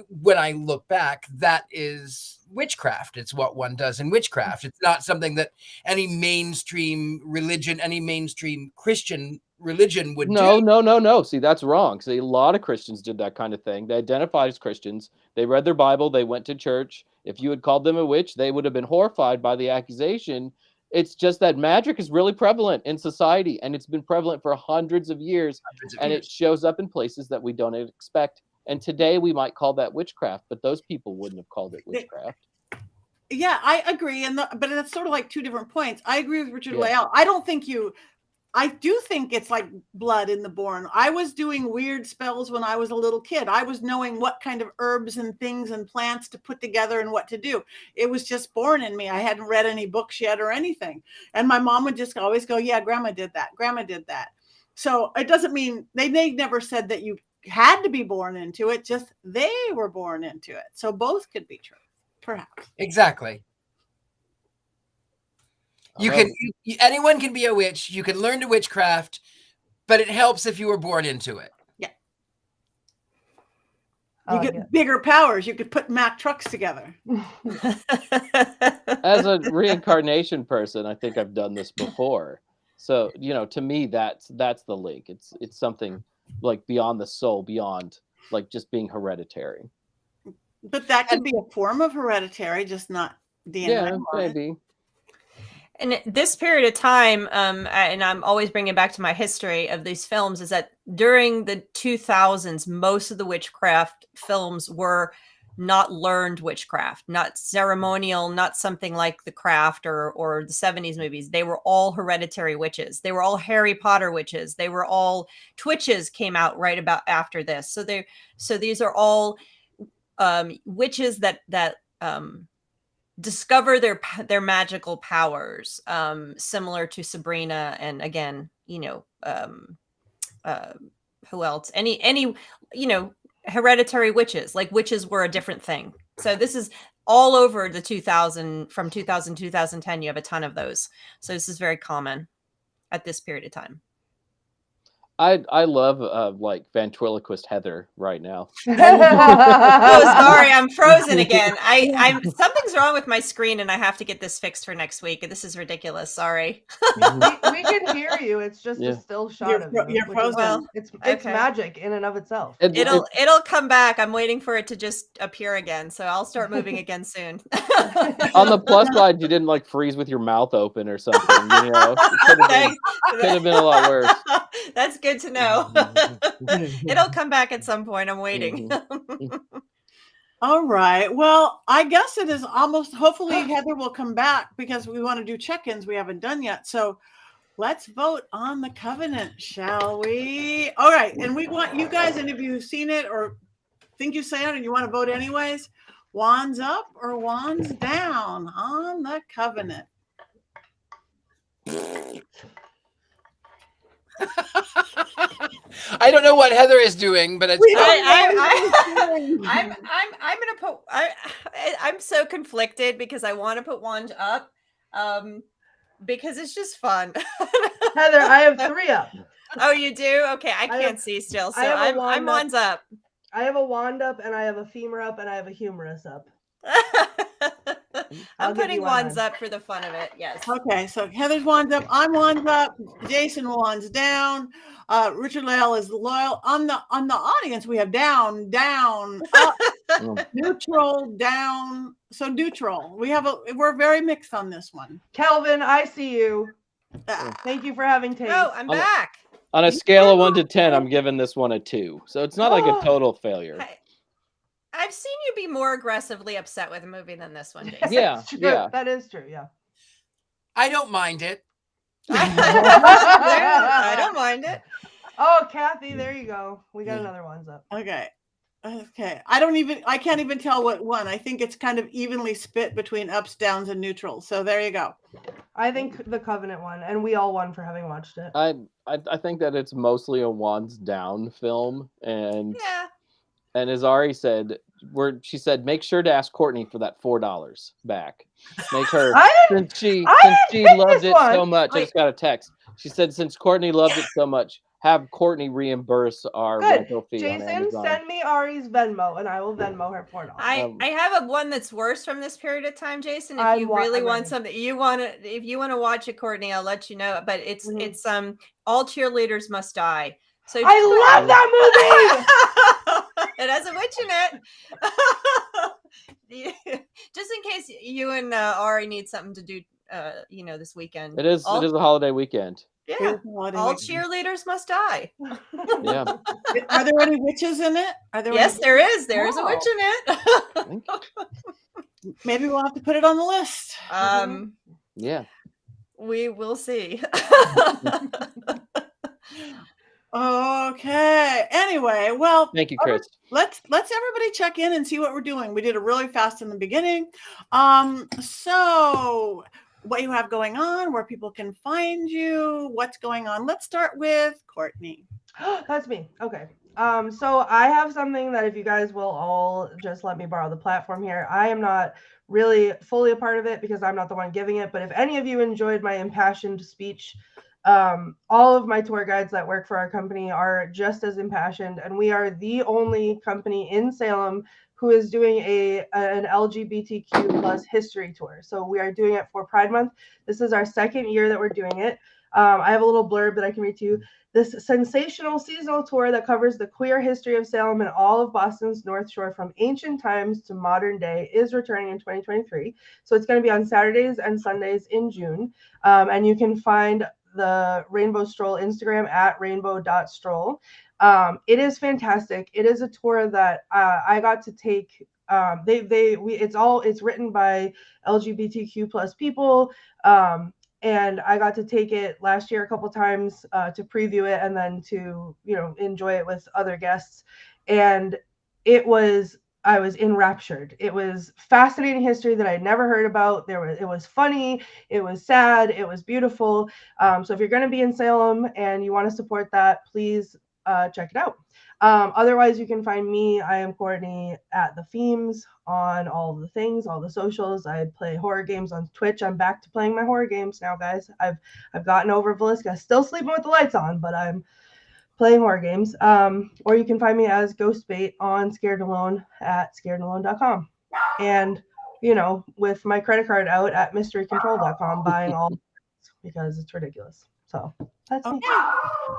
when I look back, that is witchcraft. It's what one does in witchcraft. It's not something that any mainstream religion, any mainstream Christian religion would do. No. See, that's wrong. See, a lot of Christians did that kind of thing. They identified as Christians. They read their Bible. They went to church. If you had called them a witch, they would have been horrified by the accusation. It's just that magic is really prevalent in society, and it's been prevalent for hundreds of years, and it shows up in places that we don't expect. And today we might call that witchcraft, but those people wouldn't have called it witchcraft. Yeah, I agree. But it's sort of like two different points. I agree with Richard-Lael. I do think it's like blood in the born. I was doing weird spells when I was a little kid. I was knowing what kind of herbs and things and plants to put together and what to do. It was just born in me. I hadn't read any books yet or anything. And my mom would just always go, yeah, grandma did that. Grandma did that. So it doesn't mean they never said that you had to be born into it, just they were born into it. So both could be true, perhaps. Exactly. Anyone can be a witch. You can learn to witchcraft, but it helps if you were born into it. Yeah. You get bigger powers. You could put Mack trucks together. As a reincarnation person, I think I've done this before. So, to me, that's the link. It's something like beyond the soul, beyond like just being hereditary. But that could be a form of hereditary, just not DNA. Yeah, maybe. And this period of time, and I'm always bringing it back to my history of these films, is that during the 2000s, most of the witchcraft films were not learned witchcraft, not ceremonial, not something like The Craft or the 70s movies. They were all hereditary witches. They were all Harry Potter witches. They were all Twitches came out right about after this. So these are all witches that discover their magical powers, similar to Sabrina, and again, who else? Any hereditary witches. Like witches were a different thing. So this is all over the 2000, from 2000 to 2010. You have a ton of those. So this is very common at this period of time. I love like ventriloquist Heather right now. Oh, sorry, I'm frozen again. I'm something's wrong with my screen, and I have to get this fixed for next week. This is ridiculous. Sorry. we can hear you. It's just a still shot of you. You're frozen. Well, It's okay. magic in and of itself. It'll come back. I'm waiting for it to just appear again, so I'll start moving again soon. On the plus side, you didn't like freeze with your mouth open or something. You know, could have been a lot worse. That's good to know. It'll come back at some point. I'm waiting. All right. Well, I guess it is almost, hopefully Heather will come back because we want to do check-ins we haven't done yet. So let's vote on the Covenant, shall we? All right. And we want you guys, and if you've seen it or think you've seen it and you want to vote anyways, wands up or wands down on the Covenant. I don't know what Heather is doing, but it's I'm gonna put. I'm so conflicted because I want to put wand up, because it's just fun. Heather, I have 3 up. Oh, you do? Okay, I can't see still, so I'm wands up. I have a wand up, and I have a femur up, and I have a humerus up. I'm putting wands up for the fun of it. Yes. Okay, so Heather's wands up. I'm wands up. Jason wands down. Richard-Lael is loyal. On the audience, we have down, up, neutral, down. So neutral. We're very mixed on this one. Kelvin, I see you. Thank you for having taste. Oh, I'm back. On a scale of 1 to 10, I'm giving this one a 2. So it's not like a total failure. I've seen you be more aggressively upset with a movie than this one, Jason. Yeah, yeah. That is true, yeah. I don't mind it. I don't mind it. Oh, Kathy, there you go. We got another one's up. Okay. I can't even tell what one. I think it's kind of evenly split between ups, downs, and neutrals. So there you go. I think the Covenant won, and we all won for having watched it. I think that it's mostly a wands down film, and Yeah. And as Ari said, she said, make sure to ask Courtney for that $4 back. Make her, since she loved it so much. I just got a text. She said, since Courtney loved it so much, have Courtney reimburse our rental fee. Jason, send me Ari's Venmo, and I will Venmo her $4. I have one that's worse from this period of time, Jason. If you really want something, if you want to watch it, Courtney, I'll let you know. But it's All Cheerleaders Must Die. So I love that movie. It has a witch in it. Just in case you and Ari need something to do, this weekend. It is a holiday weekend. Yeah, all cheerleaders must die. Yeah. Are there any witches in it? Yes, there is. There is a witch in it. Maybe we'll have to put it on the list. Yeah. We will see. Okay. Anyway, well, thank you, Chris. Let's everybody check in and see what we're doing. We did it really fast in the beginning. So what you have going on, where people can find you, what's going on. Let's start with Courtney. That's me. Okay. So I have something that if you guys will all just let me borrow the platform here. I am not really fully a part of it because I'm not the one giving it. But if any of you enjoyed my impassioned speech, all of my tour guides that work for our company are just as impassioned, and we are the only company in Salem who is doing an LGBTQ plus history tour. So we are doing it for Pride Month. This is our second year that we're doing it. I have a little blurb that I can read to you. This sensational seasonal tour that covers the queer history of Salem and all of Boston's North Shore from ancient times to modern day is returning in 2023. So it's going to be on Saturdays and Sundays in June. And you can find the Rainbow Stroll Instagram at rainbow.stroll. It is fantastic. It is a tour that I got to take. It's written by LGBTQ plus people. And I got to take it last year a couple times to preview it and then to, enjoy it with other guests. And I was enraptured. It was fascinating history that I'd never heard about. It was funny, it was sad, it was beautiful. So if you're going to be in Salem and you want to support that, please check it out. Otherwise, you can find me. I am Courtney at the Themes on all the things, all the socials. I play horror games on Twitch. I'm back to playing my horror games now, guys. I've gotten over Velisca. Still sleeping with the lights on, but I'm playing horror games. Or you can find me as Ghostbait on Scared Alone at scaredalone.com. And, with my credit card out at mysterycontrol.com buying all because it's ridiculous. So that's me.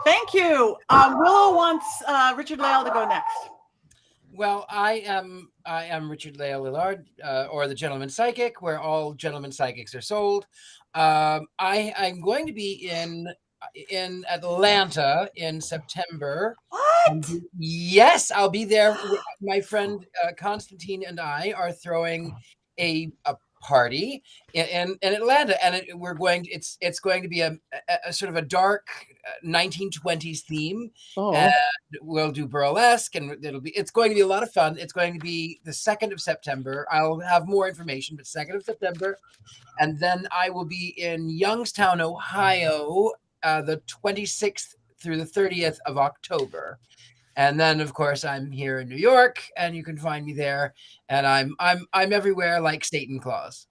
Thank you. Willow wants Richard-Lael to go next. Well, I am Richard-Lael Lillard, or the Gentleman Psychic, where all gentleman psychics are sold. I'm going to be in Atlanta in September. What? Yes, I'll be there. My friend Constantine and I are throwing a party in Atlanta, and it's going to be a sort of a dark 1920s theme. And we'll do burlesque, and it's going to be a lot of fun. It's going to be the 2nd of September. I'll have more information, but 2nd of September, and then I will be in Youngstown, Ohio, the 26th through the 30th of October. And then, of course, I'm here in New York, and you can find me there. And I'm everywhere like Satan Claus.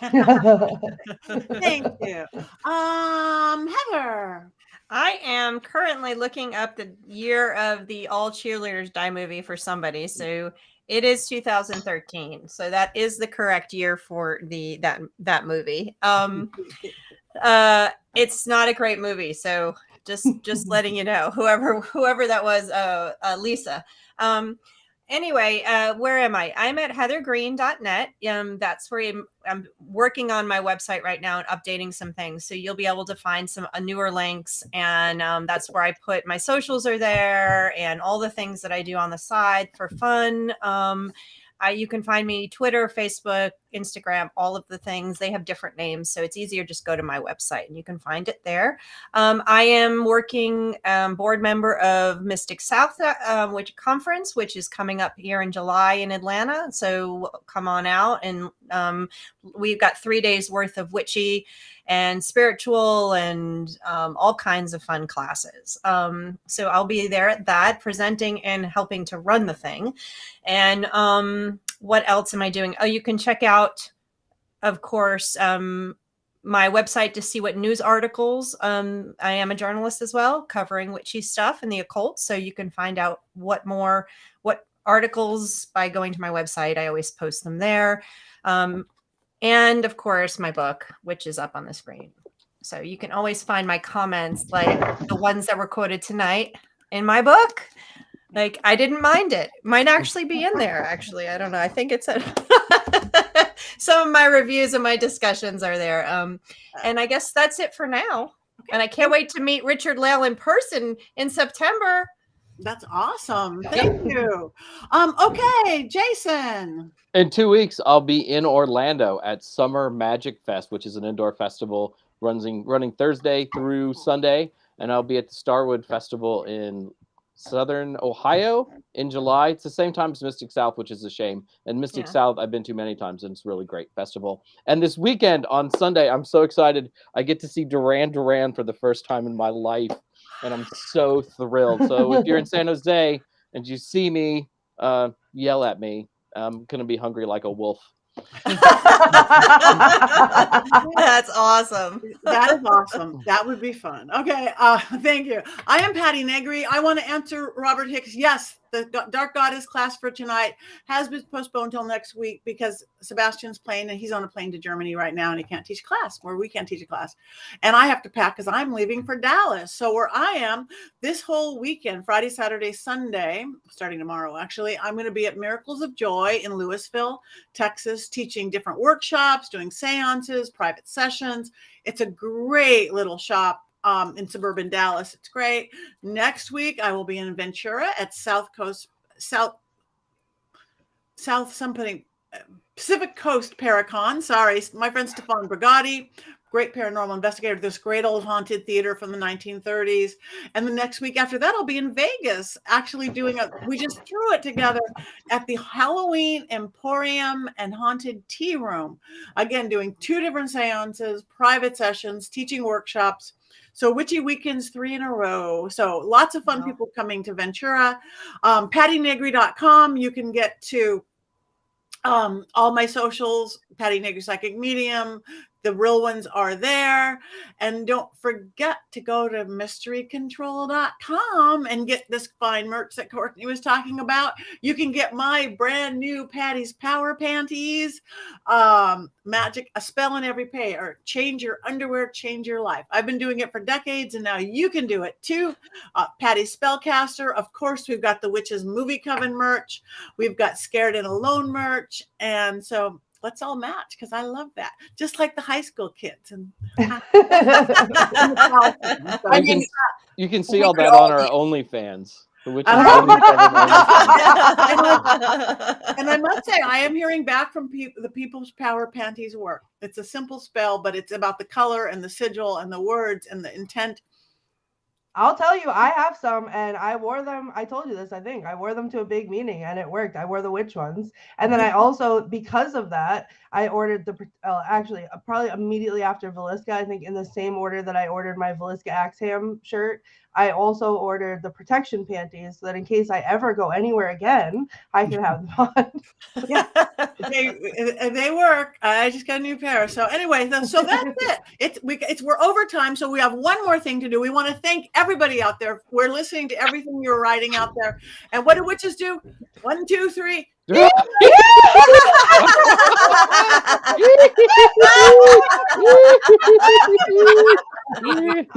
Thank you, Heather. I am currently looking up the year of the All Cheerleaders Die movie for somebody. So it is 2013. So that is the correct year for that movie. It's not a great movie, so just letting you know, whoever that was, Lisa. Anyway, where am I? I'm at heathergreene.net. That's where I'm working on my website right now and updating some things. So you'll be able to find some newer links, and that's where I put my socials are there and all the things that I do on the side for fun. You can find me Twitter, Facebook, Instagram, all of the things. They have different names, so it's easier. Just go to my website and you can find it there. I am working board member of Mystic South conference, which is coming up here in July in Atlanta. So come on out, and we've got 3 days worth of witchy and spiritual and all kinds of fun classes. So I'll be there at that, presenting and helping to run the thing. And what else am I doing? Oh, you can check out, of course, my website to see what news articles. I am a journalist as well, covering witchy stuff and the occult. So you can find out what articles by going to my website. I always post them there. And of course, my book, which is up on the screen. So you can always find my comments, like the ones that were quoted tonight in my book. Like, I didn't mind it. Might actually be in there, actually. I don't know. I think it's some of my reviews and my discussions are there. And I guess that's it for now. Okay. And I can't wait to meet Richard-Lael in person in September. That's awesome. Thank you. Okay, Jason. In 2 weeks, I'll be in Orlando at Summer Magic Fest, which is an indoor festival running Thursday through Sunday. And I'll be at the Starwood Festival in Southern Ohio in July. It's the same time as Mystic South, which is a shame. And Mystic South, I've been to many times, and it's a really great festival. And this weekend on Sunday, I'm so excited. I get to see Duran Duran for the first time in my life, and I'm so thrilled. So if you're in San Jose and you see me, yell at me. I'm going to be hungry like a wolf. That's awesome. That is awesome. That would be fun. Okay. Thank you. I am Patti Negri. I want to answer Robert Hicks. Yes, the Dark Goddess class for tonight has been postponed till next week because Sebastian's playing, and he's on a plane to Germany right now, and he can't teach class, or we can't teach a class. And I have to pack because I'm leaving for Dallas. So where I am this whole weekend, Friday, Saturday, Sunday, starting tomorrow, actually, I'm going to be at Miracles of Joy in Louisville, Texas, teaching different workshops, doing seances, private sessions. It's a great little shop in suburban Dallas. It's great. Next week, I will be in Ventura at Pacific Coast Paracon. Sorry, my friend Stefan Brigatti, great paranormal investigator, this great old haunted theater from the 1930s. And the next week after that, I'll be in Vegas, actually we just threw it together at the Halloween Emporium and Haunted Tea Room. Again, doing 2 different seances, private sessions, teaching workshops. So Witchy Weekends 3 in a row. So lots of fun people coming to Ventura. PattiNegri.com. You can get to all my socials, Patti Negri Psychic Medium. The real ones are there. And don't forget to go to mysterycontrol.com and get this fine merch that Courtney was talking about. You can get my brand new Patti's Power Panties, magic, a spell in every pair, change your underwear, change your life. I've been doing it for decades, and now you can do it too. Patti's Spellcaster. Of course, we've got the Witches Movie Coven merch. We've got Scared and Alone merch. And so let's all match, because I love that. Just like the high school kids. And you can see all that on our OnlyFans. And I must say, I am hearing back from the People's Power Panties work. It's a simple spell, but it's about the color and the sigil and the words and the intent. I'll tell you, I have some, and I wore them. I told you this, I think. I wore them to a big meeting, and it worked. I wore the witch ones. And then I also, because of that, I ordered actually, probably immediately after Velisca, I think in the same order that I ordered my Velisca Axham shirt, I also ordered the protection panties so that in case I ever go anywhere again, I can have them on. Yeah, they work. I just got a new pair. So anyway, so that's it. We're over time, so we have one more thing to do. We want to thank everybody out there. We're listening to everything you're writing out there. And what do witches do? 1, 2, 3.